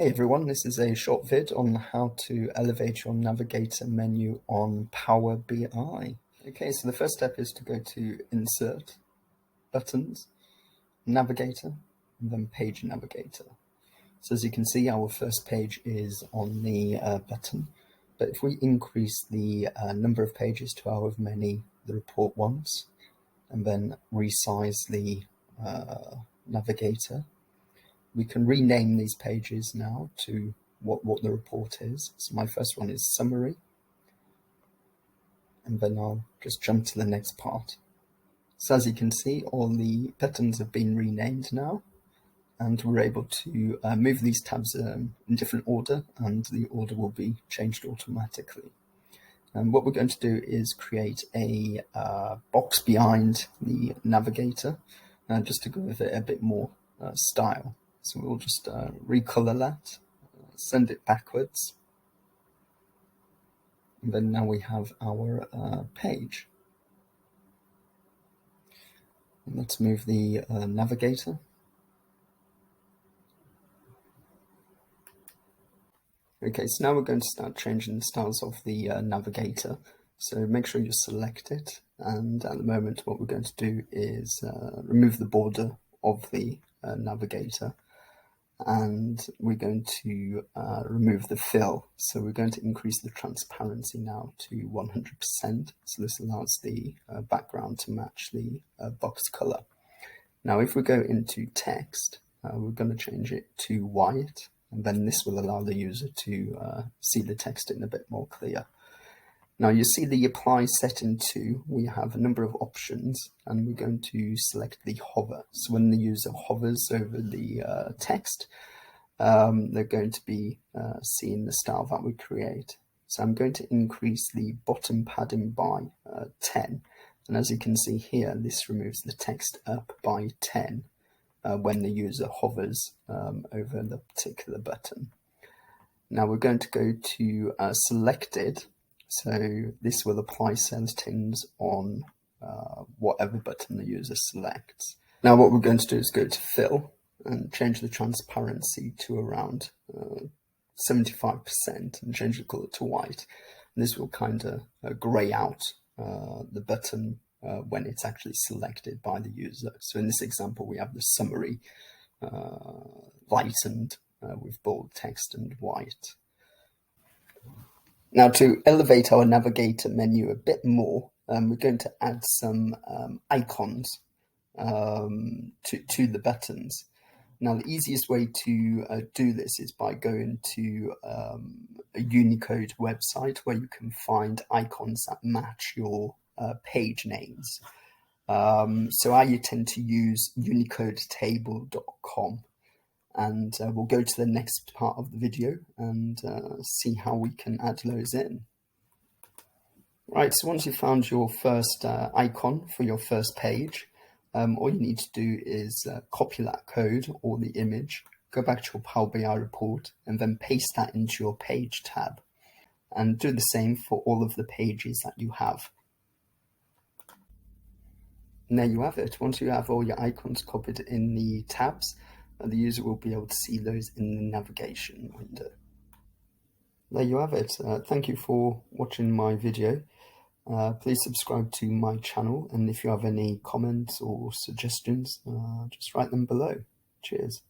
Hey everyone, this is a short vid on how to elevate your Navigator menu on Power BI. Okay, so the first step is to go to Insert, Buttons, Navigator, and then Page Navigator. So as you can see, our first page is on the button, but if we increase the number of pages to however many the report wants, and then resize the Navigator, we can rename these pages now to what the report is. So my first one is summary, and then I'll just jump to the next part. So as you can see, all the buttons have been renamed now, and we're able to move these tabs in different order, and the order will be changed automatically. And what we're going to do is create a box behind the Navigator, just to give it a bit more style. So we'll just recolor that, send it backwards, and then now we have our page. And let's move the Navigator. Okay, so now we're going to start changing the styles of the Navigator. So make sure you select it, and at the moment what we're going to do is remove the border of the Navigator, and we're going to remove the fill. So we're going to increase the transparency now to 100%. So this allows the background to match the box color. Now, if we go into text, we're going to change it to white, and then this will allow the user to see the text in a bit more clear. Now you see the apply setting 2, we have a number of options, and we're going to select the hover. So when the user hovers over the text, they're going to be seeing the style that we create. So I'm going to increase the bottom padding by 10. And as you can see here, this removes the text up by 10 when the user hovers over the particular button. Now we're going to go to selected. So this will apply settings on whatever button the user selects. Now what we're going to do is go to fill and change the transparency to around 75% and change the color to white. And this will kind of gray out the button when it's actually selected by the user. So in this example, we have the summary lightened with bold text and white. Now to elevate our Navigator menu a bit more, we're going to add some icons to the buttons. Now the easiest way to do this is by going to a Unicode website where you can find icons that match your page names. So I tend to use unicodetable.com. And we'll go to the next part of the video and see how we can add those in. Right, so once you've found your first icon for your first page, all you need to do is copy that code or the image, go back to your Power BI report, and then paste that into your page tab. And do the same for all of the pages that you have. And there you have it. Once you have all your icons copied in the tabs, the user will be able to see those in the navigation window. There you have it. Thank you for watching my video. Please subscribe to my channel, and if you have any comments or suggestions, just write them below. Cheers.